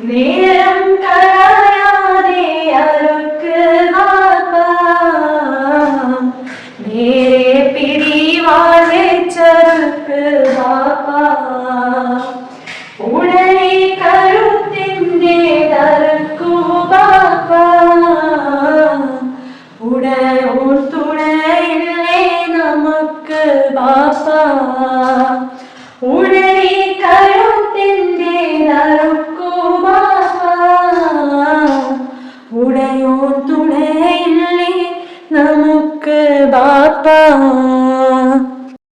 നേരം കളയാതെ അറുക്ക് വാപ്പാ, നേരെ പിടിവാതെ ചെറുക്ക് വാപ്പാ. ഉടനെ കരുത്തിൻ്റെ തറുക്കു വാപ്പാ, ഉടയോർ തുണയില്ലേ നമുക്ക് വാപ്പാ. ഉടനെ കരുത്തിൻ്റെ തറുക്കു വാപ്പാ, ഉടയോർ തുണയില്ലേ നമുക്ക് വാപ്പാ.